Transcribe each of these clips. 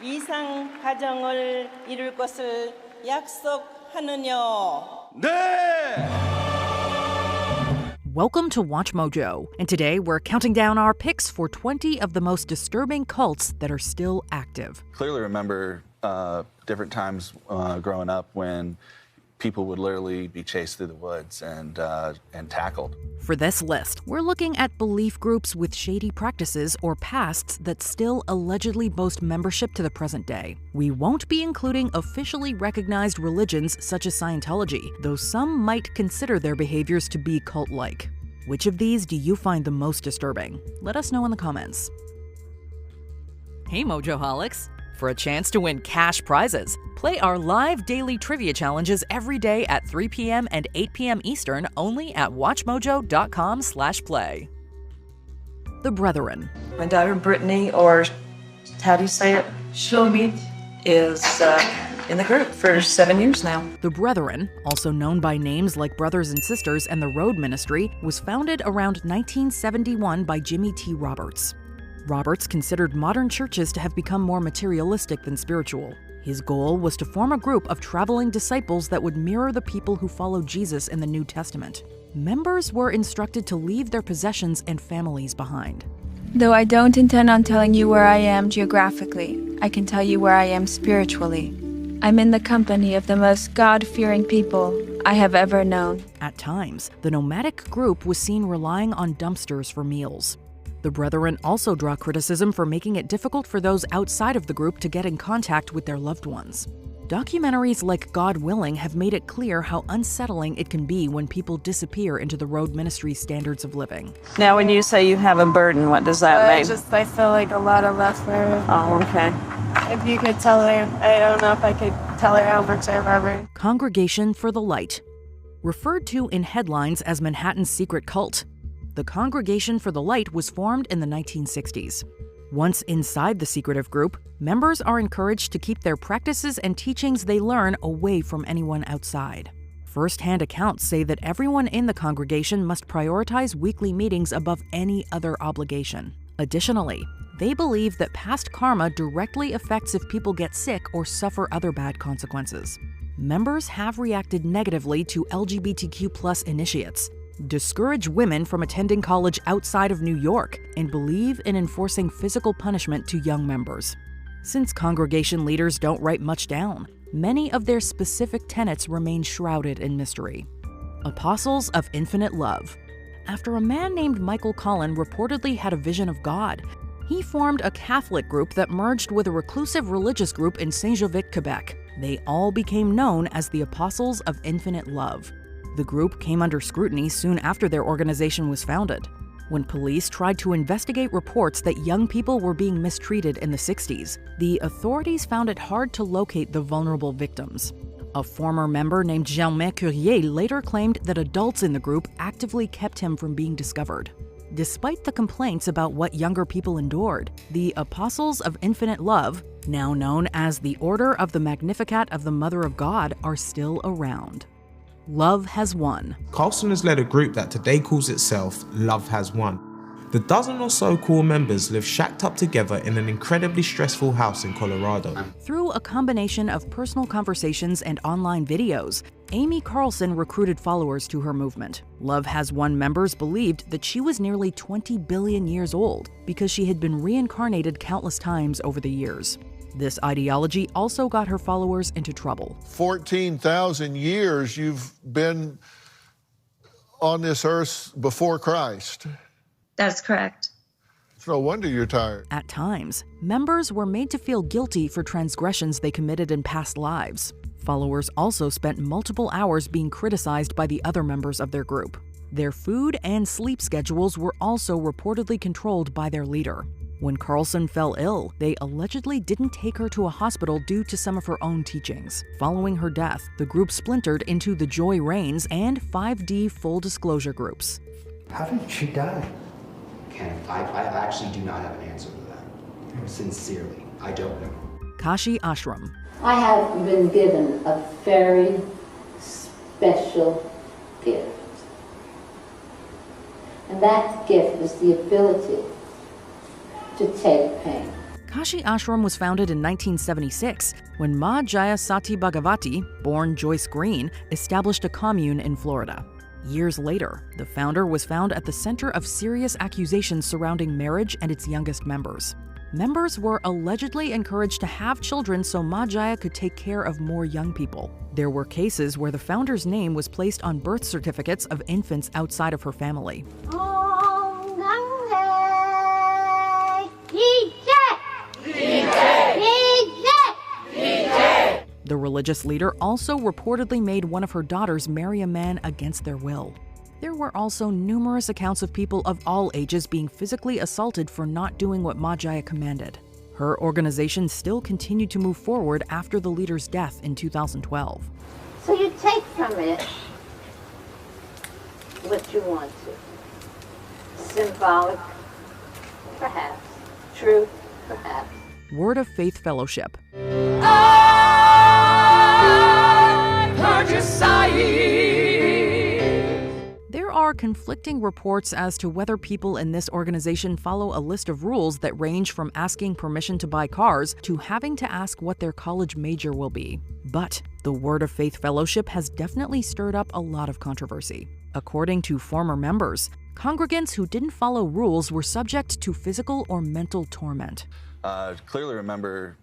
이상 가정을 이룰 것을 약속하느뇨. 네! Welcome to Watch Mojo, and today we're counting down our picks for 20 of the most disturbing cults that are still active. Clearly remember different times growing up when people would literally be chased through the woods and tackled. For this list, we're looking at belief groups with shady practices or pasts that still allegedly boast membership to the present day. We won't be including officially recognized religions such as Scientology, though some might consider their behaviors to be cult-like. Which of these do you find the most disturbing? Let us know in the comments. Hey Mojoholics! For a chance to win cash prizes, play our live daily trivia challenges every day at 3 p.m. and 8 p.m. Eastern only at watchmojo.com/play. The Brethren. My daughter Brittany, or how do you say it? Shlomi, is in the group for 7 years now. The Brethren, also known by names like Brothers and Sisters and the Road Ministry, was founded around 1971 by Jimmy T. Roberts. Roberts considered modern churches to have become more materialistic than spiritual. His goal was to form a group of traveling disciples that would mirror the people who followed Jesus in the New Testament. Members were instructed to leave their possessions and families behind. Though I don't intend on telling you where I am geographically, I can tell you where I am spiritually. I'm in the company of the most God-fearing people I have ever known. At times, the nomadic group was seen relying on dumpsters for meals. The Brethren also draw criticism for making it difficult for those outside of the group to get in contact with their loved ones. Documentaries like God Willing have made it clear how unsettling it can be when people disappear into the Road Ministry's standards of living. Now, when you say you have a burden, what does that mean? I feel like a lot of left for her. Oh, okay. If you could tell her, I don't know if I could tell her how much I love her. Congregation for the Light. Referred to in headlines as Manhattan's secret cult, the Congregation for the Light was formed in the 1960s. Once inside the secretive group, members are encouraged to keep their practices and teachings they learn away from anyone outside. First-hand accounts say that everyone in the congregation must prioritize weekly meetings above any other obligation. Additionally, they believe that past karma directly affects if people get sick or suffer other bad consequences. Members have reacted negatively to LGBTQ+ initiates, discourage women from attending college outside of New York, and believe in enforcing physical punishment to young members. Since congregation leaders don't write much down, many of their specific tenets remain shrouded in mystery. Apostles of Infinite Love. After a man named Michael Collin reportedly had a vision of God, he formed a Catholic group that merged with a reclusive religious group in Saint-Jovite, Quebec. They all became known as the Apostles of Infinite Love. The group came under scrutiny soon after their organization was founded. When police tried to investigate reports that young people were being mistreated in the 60s, the authorities found it hard to locate the vulnerable victims. A former member named Germain Courrier later claimed that adults in the group actively kept him from being discovered. Despite the complaints about what younger people endured, the Apostles of Infinite Love, now known as the Order of the Magnificat of the Mother of God, are still around. Love Has Won. Carlson has led a group that today calls itself Love Has Won. The dozen or so core members live shacked up together in an incredibly stressful house in Colorado. Through a combination of personal conversations and online videos, Amy Carlson recruited followers to her movement. Love Has Won members believed that she was nearly 20 billion years old because she had been reincarnated countless times over the years. This ideology also got her followers into trouble. 14,000 years you've been on this earth before Christ. That's correct. It's no wonder you're tired. At times, members were made to feel guilty for transgressions they committed in past lives. Followers also spent multiple hours being criticized by the other members of their group. Their food and sleep schedules were also reportedly controlled by their leader. When Carlson fell ill, they allegedly didn't take her to a hospital due to some of her own teachings. Following her death, the group splintered into the Joy Reigns and 5D Full Disclosure groups. How did she die? I actually do not have an answer to that. Sincerely, I don't know. Kashi Ashram. I have been given a very special gift. And that gift is the ability to take pain. Kashi Ashram was founded in 1976 when Ma Jaya Sati Bhagavati, born Joyce Green, established a commune in Florida. Years later, the founder was found at the center of serious accusations surrounding marriage and its youngest members. Members were allegedly encouraged to have children so Ma Jaya could take care of more young people. There were cases where the founder's name was placed on birth certificates of infants outside of her family. The religious leader also reportedly made one of her daughters marry a man against their will. There were also numerous accounts of people of all ages being physically assaulted for not doing what Ma Jaya commanded. Her organization still continued to move forward after the leader's death in 2012. So you take from it what you want to. Symbolic, perhaps. Truth, perhaps. Word of Faith Fellowship. There are conflicting reports as to whether people in this organization follow a list of rules that range from asking permission to buy cars to having to ask what their college major will be. But the Word of Faith Fellowship has definitely stirred up a lot of controversy. According to former members, who didn't follow rules were subject to physical or mental torment. Clearly remember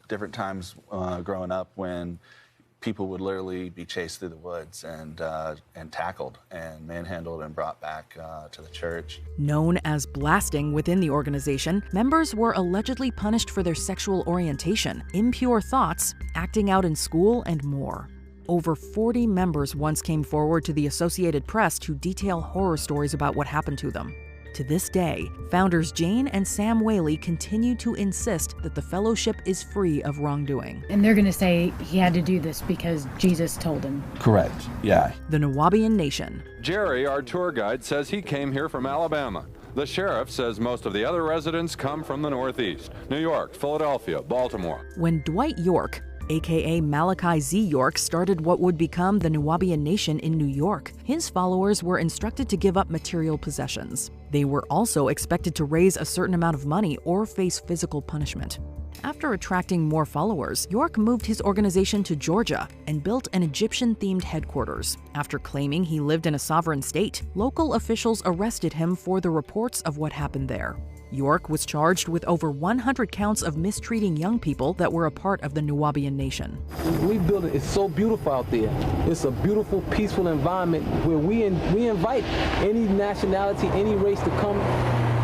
different times growing up when people would literally be chased through the woods and tackled and manhandled and brought back to the church. Known as blasting within the organization, members were allegedly punished for their sexual orientation, impure thoughts, acting out in school, and more. Over 40 members once came forward to the Associated Press to detail horror stories about what happened to them. To this day, founders Jane and Sam Whaley continue to insist that the fellowship is free of wrongdoing. And they're going to say he had to do this because Jesus told him. Correct, yeah. The Nuwaubian Nation. Jerry, our tour guide, says he came here from Alabama. The sheriff says most of the other residents come from the Northeast, New York, Philadelphia, Baltimore. When Dwight York, aka Malachi Z. York, started what would become the Nuwaubian Nation in New York, his followers were instructed to give up material possessions. They were also expected to raise a certain amount of money or face physical punishment. After attracting more followers, York moved his organization to Georgia and built an Egyptian-themed headquarters. After claiming he lived in a sovereign state, local officials arrested him for the reports of what happened there. York was charged with over 100 counts of mistreating young people that were a part of the Nuwaubian Nation. We build it, it's so beautiful out there. It's a beautiful, peaceful environment where we invite any nationality, any race to come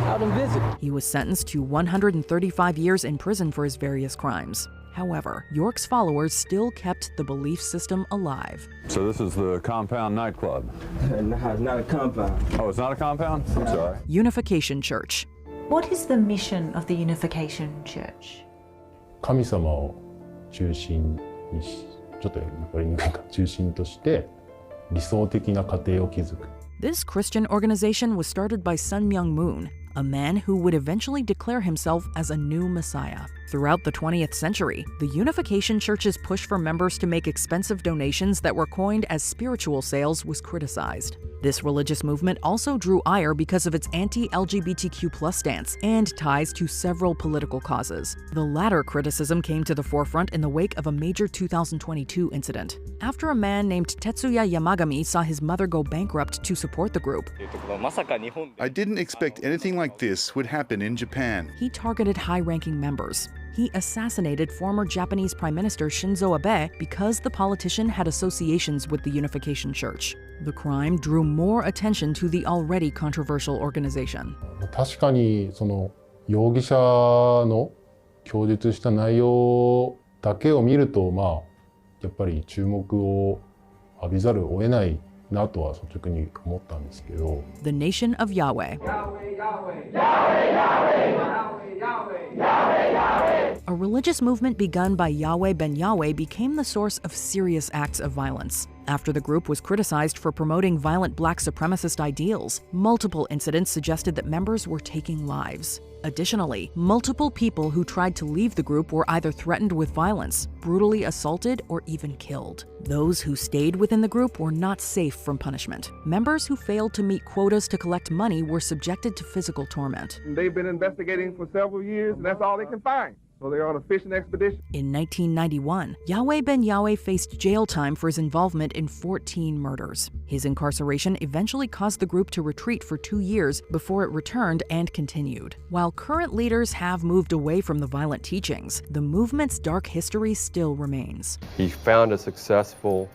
out and visit. He was sentenced to 135 years in prison for his various crimes. However, York's followers still kept the belief system alive. So this is the Compound nightclub? No, it's not a compound. Oh, it's not a compound? I'm sorry. Unification Church. What is the mission of the Unification Church? 神様を中心にし、ちょっとやっぱり中心として理想的な家庭を築く。 This Christian organization was started by Sun Myung Moon, a man who would eventually declare himself as a new Messiah. Throughout the 20th century, the Unification Church's push for members to make expensive donations that were coined as spiritual sales was criticized. This religious movement also drew ire because of its anti-LGBTQ+ stance and ties to several political causes. The latter criticism came to the forefront in the wake of a major 2022 incident. After a man named Tetsuya Yamagami saw his mother go bankrupt to support the group, I didn't expect anything like this would happen in Japan. He targeted high-ranking members. He assassinated former Japanese Prime Minister Shinzo Abe because the politician had associations with the Unification Church. The crime drew more attention to the already controversial organization. 確かにその容疑者の供述した内容だけを見ると、やっぱり注目を浴びざるを得ないなとは率直に思ったんですけど。The Nation of Yahweh. A religious movement begun by Yahweh Ben Yahweh became the source of serious acts of violence. after the group was criticized for promoting violent black supremacist ideals. Multiple incidents suggested that members were taking lives. Additionally, multiple people who tried to leave the group were either threatened with violence, brutally assaulted, or even killed. Those who stayed within the group were not safe from punishment. Members who failed to meet quotas to collect money were subjected to physical torment. They've been investigating for several years, and that's all they can find. So they're on a fishing expedition. In 1991, Yahweh Ben Yahweh faced jail time for his involvement in 14 murders. His incarceration eventually caused the group to retreat for 2 years before it returned and continued. While current leaders have moved away from the violent teachings, the movement's dark history still remains. He found a successful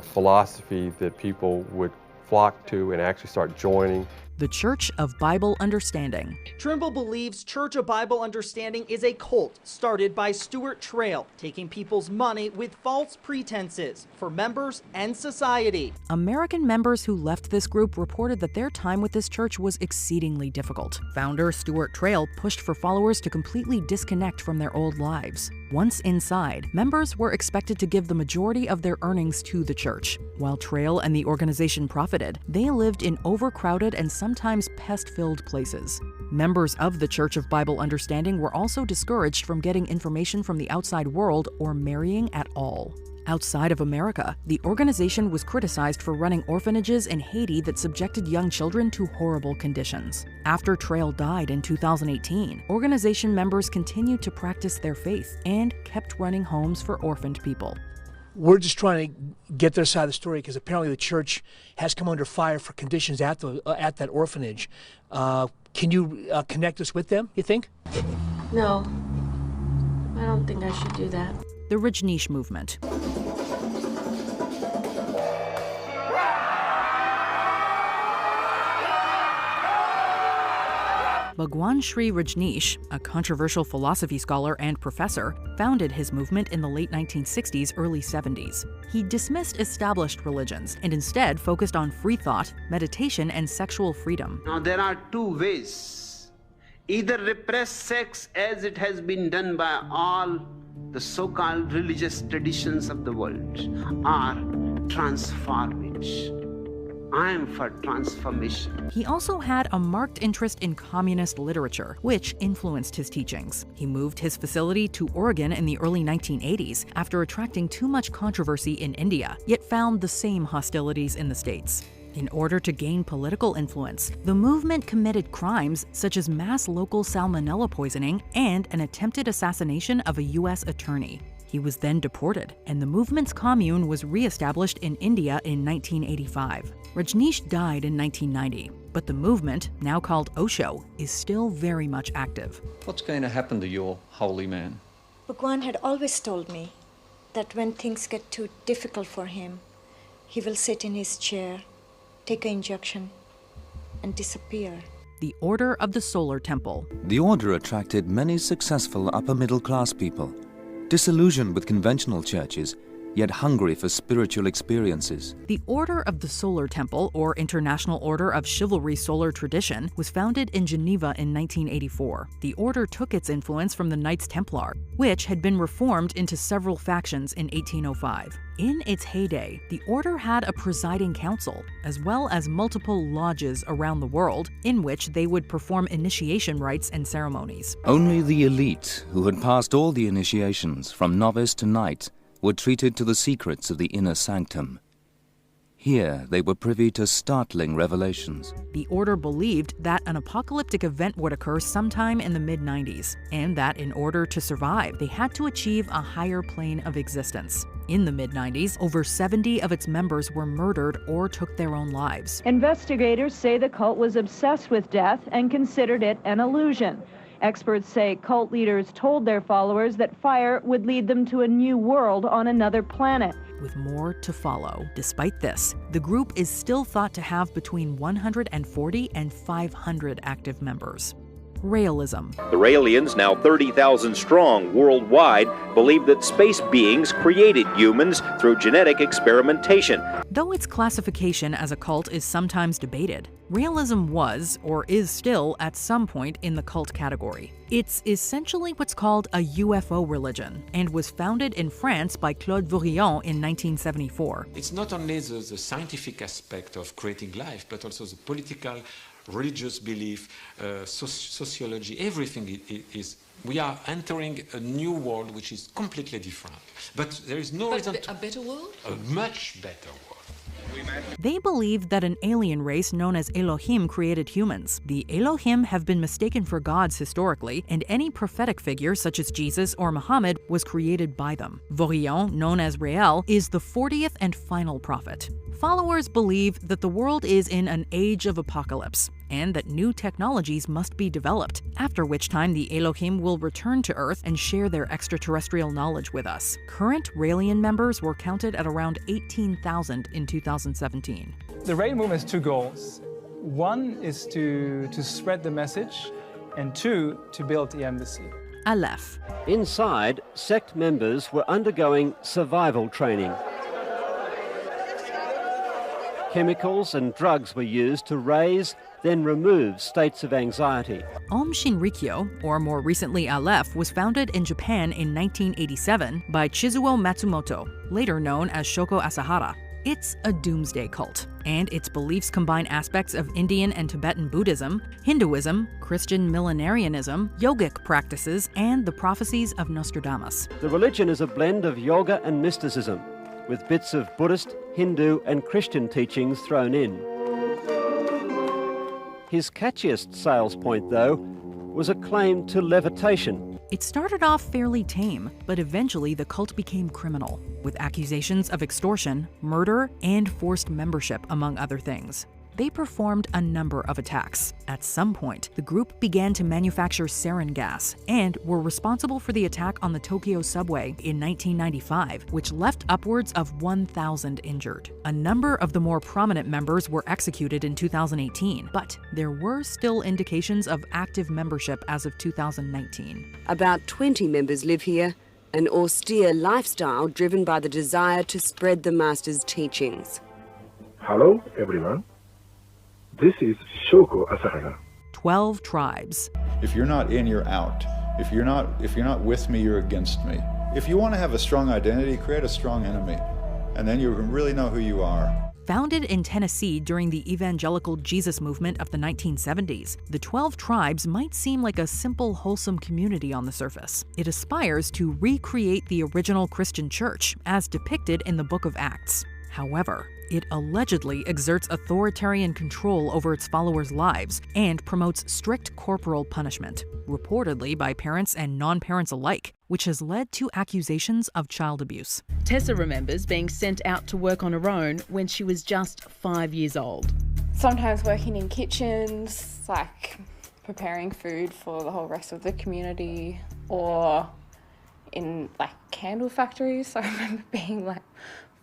philosophy that people would flock to and actually start joining. The Church of Bible Understanding. Trimble believes Church of Bible Understanding is a cult started by Stuart Trail, taking people's money with false pretenses for members and society. American members who left this group reported that their time with this church was exceedingly difficult. Founder Stuart Trail pushed for followers to completely disconnect from their old lives. Once inside, members were expected to give the majority of their earnings to the church. While Trail and the organization profited, they lived in overcrowded and sometimes pest-filled places. Members of the Church of Bible Understanding were also discouraged from getting information from the outside world or marrying at all. Outside of America, the organization was criticized for running orphanages in Haiti that subjected young children to horrible conditions. After Trail died in 2018, organization members continued to practice their faith and kept running homes for orphaned people. We're just trying to get their side of the story because apparently the church has come under fire for conditions at that orphanage. Can you connect us with them, you think? No, I don't think I should do that. The Rajneesh Movement. Bhagwan Sri Rajneesh, a controversial philosophy scholar and professor, founded his movement in the late 1960s, early 70s. He dismissed established religions and instead focused on free thought, meditation, and sexual freedom. Now there are two ways. Either repress sex as it has been done by all the so-called religious traditions of the world, or transform it. I am for transformation. He also had a marked interest in communist literature, which influenced his teachings. He moved his facility to Oregon in the early 1980s after attracting too much controversy in India, yet found the same hostilities in the States. In order to gain political influence, the movement committed crimes such as mass local salmonella poisoning and an attempted assassination of a U.S. attorney. He was then deported, and the movement's commune was re-established in India in 1985. Rajneesh died in 1990, but the movement, now called Osho, is still very much active. What's going to happen to your holy man? Bhagwan had always told me that when things get too difficult for him, he will sit in his chair, take an injection, and disappear. The Order of the Solar Temple. The order attracted many successful upper-middle-class people, disillusioned with conventional churches, yet hungry for spiritual experiences. The Order of the Solar Temple, or International Order of Chivalry Solar Tradition, was founded in Geneva in 1984. The order took its influence from the Knights Templar, which had been reformed into several factions in 1805. In its heyday, the order had a presiding council, as well as multiple lodges around the world, in which they would perform initiation rites and ceremonies. Only the elite, who had passed all the initiations from novice to knight, were treated to the secrets of the inner sanctum. Here, they were privy to startling revelations. The order believed that an apocalyptic event would occur sometime in the mid-90s, and that in order to survive, they had to achieve a higher plane of existence. In the mid-90s, over 70 of its members were murdered or took their own lives. Investigators say the cult was obsessed with death and considered it an illusion. Experts say cult leaders told their followers that fire would lead them to a new world on another planet. With more to follow. Despite this, the group is still thought to have between 140 and 500 active members. Raelism. The Raelians, now 30,000 strong worldwide, believe that space beings created humans through genetic experimentation. Though its classification as a cult is sometimes debated, Raelism was, or is still, at some point in the cult category. It's essentially what's called a UFO religion, and was founded in France by Claude Vorilhon in 1974. It's not only the scientific aspect of creating life, but also the political, religious belief, sociology, everything is. We are entering a new world which is completely different. But there is no reason to... A better world? A much better world. They believe that an alien race known as Elohim created humans. The Elohim have been mistaken for gods historically, and any prophetic figure such as Jesus or Muhammad was created by them. Vorilhon, known as Rael, is the 40th and final prophet. Followers believe that the world is in an age of apocalypse, and that new technologies must be developed, after which time the Elohim will return to Earth and share their extraterrestrial knowledge with us. Current Raelian members were counted at around 18,000 in 2017. The Rael movement has two goals. One is to spread the message, and two, to build the embassy. Aleph. Inside, sect members were undergoing survival training. Chemicals and drugs were used to raise, then remove states of anxiety. Aum Shinrikyo, or more recently Aleph, was founded in Japan in 1987 by Chizuo Matsumoto, later known as Shoko Asahara. It's a doomsday cult, and its beliefs combine aspects of Indian and Tibetan Buddhism, Hinduism, Christian millenarianism, yogic practices, and the prophecies of Nostradamus. The religion is a blend of yoga and mysticism, with bits of Buddhist, Hindu, and Christian teachings thrown in. His catchiest sales point, though, was a claim to levitation. It started off fairly tame, but eventually the cult became criminal, with accusations of extortion, murder, and forced membership, among other things. They performed a number of attacks. At some point, the group began to manufacture sarin gas and were responsible for the attack on the Tokyo subway in 1995, which left upwards of 1,000 injured. A number of the more prominent members were executed in 2018, but there were still indications of active membership as of 2019. About 20 members live here, an austere lifestyle driven by the desire to spread the Master's teachings. Hello, everyone. This is Shoko Asahara. 12 tribes. If you're not in, you're out. If you're not with me, you're against me. If you want to have a strong identity, create a strong enemy, and then you can really know who you are. Founded in Tennessee during the evangelical Jesus movement of the 1970s, the 12 tribes might seem like a simple, wholesome community on the surface. It aspires to recreate the original Christian church, as depicted in the Book of Acts. However, it allegedly exerts authoritarian control over its followers' lives and promotes strict corporal punishment, reportedly by parents and non-parents alike, which has led to accusations of child abuse. Tessa remembers being sent out to work on her own when she was just 5 years old. Sometimes working in kitchens, like preparing food for the whole rest of the community, or in like candle factories. So I remember being like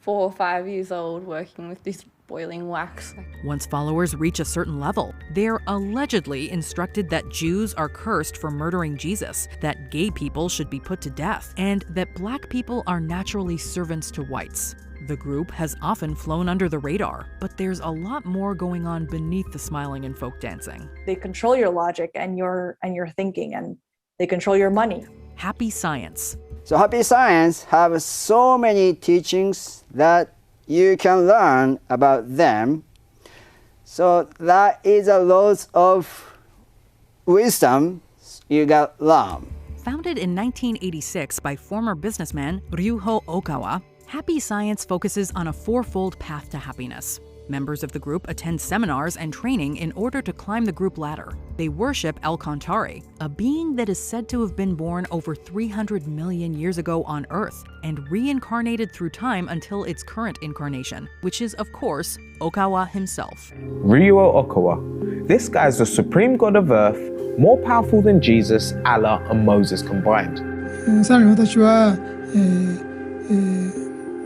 4 or 5 years old working with this boiling wax. Once followers reach a certain level, they're allegedly instructed that Jews are cursed for murdering Jesus, that gay people should be put to death, and that black people are naturally servants to whites. The group has often flown under the radar, but there's a lot more going on beneath the smiling and folk dancing. They control your logic and your thinking, and they control your money. Happy Science. So Happy Science have so many teachings that you can learn about them. So that is a lot of wisdom you got learn. Founded in 1986 by former businessman Ryuho Okawa, Happy Science focuses on a fourfold path to happiness. Members of the group attend seminars and training in order to climb the group ladder. They worship El Contari, a being that is said to have been born over 300 million years ago on Earth and reincarnated through time until its current incarnation, which is, of course, Okawa himself. Ryuho Okawa. This guy is the supreme god of Earth, more powerful than Jesus, Allah, and Moses combined.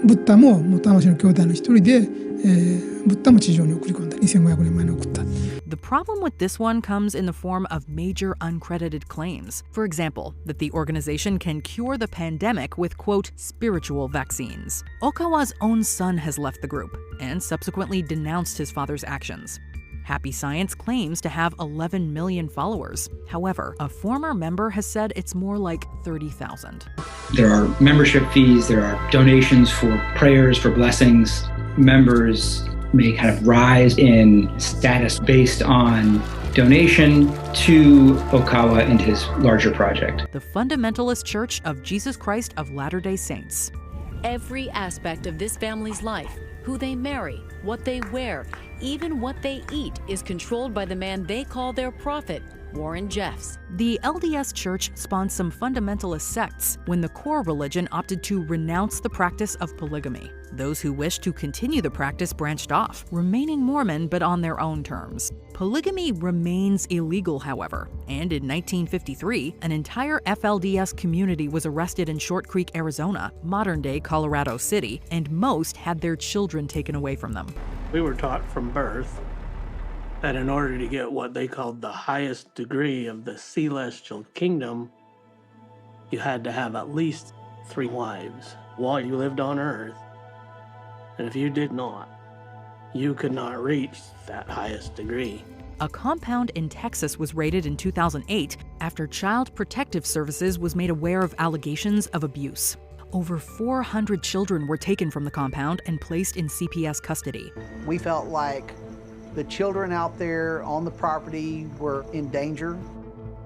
ブッダももう魂の兄弟の一人で、ブッダも地上に送り込んだ。2500年前に送った。The problem with this one comes in the form of major uncredited claims. For example, that the organization can cure the pandemic with, quote, spiritual vaccines. Okawa's own son has left the group and subsequently denounced his father's actions. Happy Science claims to have 11 million followers. However, a former member has said it's more like 30,000. There are membership fees, there are donations for prayers, for blessings. Members may kind of rise in status based on donation to Okawa and his larger project. The Fundamentalist Church of Jesus Christ of Latter-day Saints. Every aspect of this family's life, who they marry, what they wear, even what they eat, is controlled by the man they call their prophet, Warren Jeffs. The LDS Church spawned some fundamentalist sects when the core religion opted to renounce the practice of polygamy. Those who wished to continue the practice branched off, remaining Mormon but on their own terms. Polygamy remains illegal, however, and in 1953, an entire FLDS community was arrested in Short Creek, Arizona, modern-day Colorado City, and most had their children taken away from them. We were taught from birth that in order to get what they called the highest degree of the celestial kingdom, you had to have at least 3 wives while you lived on earth. And if you did not, you could not reach that highest degree. A compound in Texas was raided in 2008 after Child Protective Services was made aware of allegations of abuse. Over 400 children were taken from the compound and placed in CPS custody. We felt like the children out there on the property were in danger,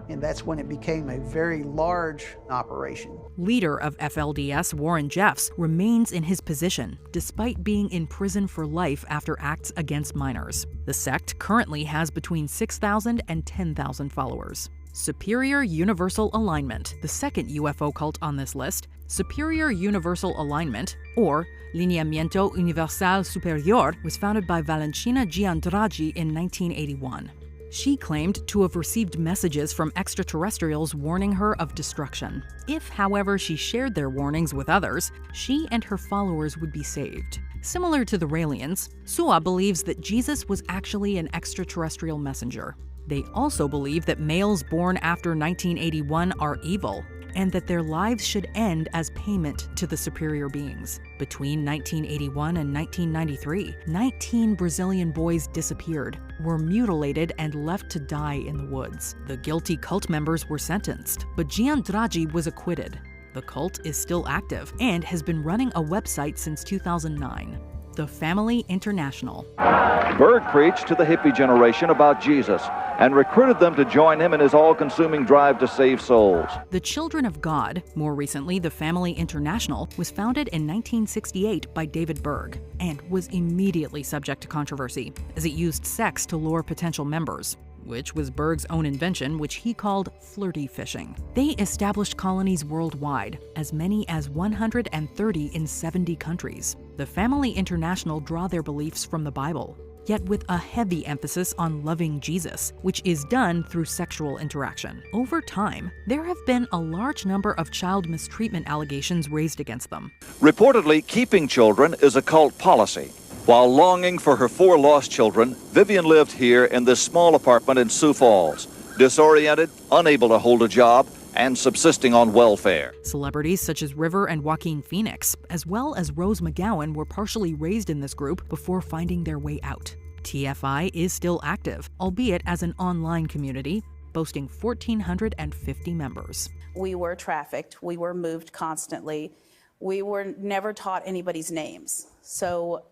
and that's when it became a very large operation. Leader of FLDS, Warren Jeffs, remains in his position, despite being in prison for life after acts against minors. The sect currently has between 6,000 and 10,000 followers. Superior Universal Alignment, the second UFO cult on this list. Superior Universal Alignment, or Lineamiento Universal Superior, was founded by Valentina Giandraghi in 1981. She claimed to have received messages from extraterrestrials warning her of destruction. If, however, she shared their warnings with others, she and her followers would be saved. Similar to the Raelians, SUA believes that Jesus was actually an extraterrestrial messenger. They also believe that males born after 1981 are evil, and that their lives should end as payment to the superior beings. Between 1981 and 1993, 19 Brazilian boys disappeared, were mutilated, and left to die in the woods. The guilty cult members were sentenced, but Giandraghi was acquitted. The cult is still active and has been running a website since 2009. The Family International. Berg preached to the hippie generation about Jesus and recruited them to join him in his all-consuming drive to save souls. The Children of God, more recently the Family International, was founded in 1968 by David Berg and was immediately subject to controversy as it used sex to lure potential members, which was Berg's own invention, which he called flirty fishing. They established colonies worldwide, as many as 130 in 70 countries. The Family International draw their beliefs from the Bible, yet with a heavy emphasis on loving Jesus, which is done through sexual interaction. Over time, there have been a large number of child mistreatment allegations raised against them. Reportedly, keeping children is a cult policy. While longing for her 4 lost children, Vivian lived here in this small apartment in Sioux Falls, disoriented, unable to hold a job, and subsisting on welfare. Celebrities such as River and Joaquin Phoenix, as well as Rose McGowan, were partially raised in this group before finding their way out. TFI is still active, albeit as an online community, boasting 1,450 members. We were trafficked, we were moved constantly, we were never taught anybody's names. So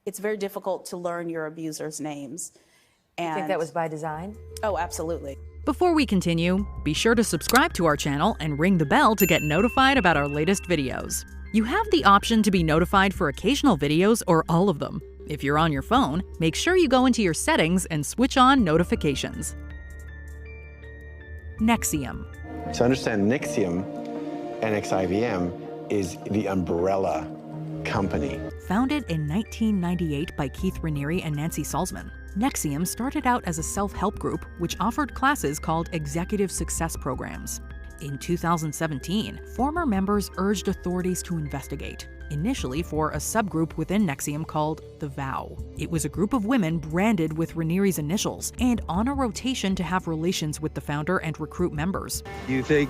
it's very difficult to learn your abusers' names. And you think that was by design? Oh, absolutely. Before we continue, be sure to subscribe to our channel and ring the bell to get notified about our latest videos. You have the option to be notified for occasional videos or all of them. If you're on your phone, make sure you go into your settings and switch on notifications. NXIVM. To understand NXIVM, NXIVM, is the umbrella company. Founded in 1998 by Keith Raniere and Nancy Salzman, NXIVM started out as a self-help group which offered classes called Executive Success Programs. In 2017, former members urged authorities to investigate, initially for a subgroup within NXIVM called the Vow. It was a group of women branded with Ranieri's initials and on a rotation to have relations with the founder and recruit members. Do you think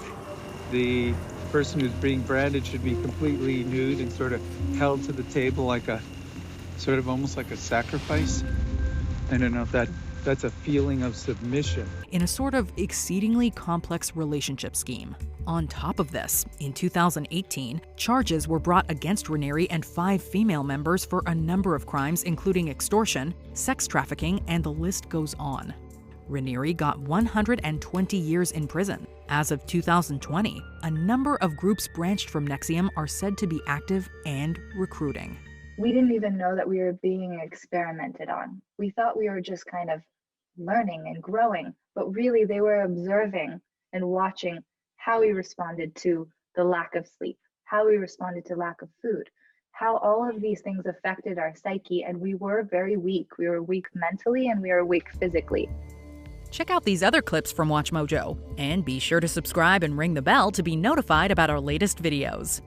the person who's being branded should be completely nude and sort of held to the table like a, sort of almost like a sacrifice? I don't know if that's a feeling of submission. In a sort of exceedingly complex relationship scheme. On top of this, in 2018, charges were brought against Ranieri and 5 female members for a number of crimes, including extortion, sex trafficking, and the list goes on. Ranieri got 120 years in prison. As of 2020, a number of groups branched from NXIVM are said to be active and recruiting. We didn't even know that we were being experimented on. We thought we were just kind of learning and growing, but really they were observing and watching how we responded to the lack of sleep, how we responded to lack of food, how all of these things affected our psyche, and we were very weak. We were weak mentally and we were weak physically. Check out these other clips from WatchMojo, and be sure to subscribe and ring the bell to be notified about our latest videos.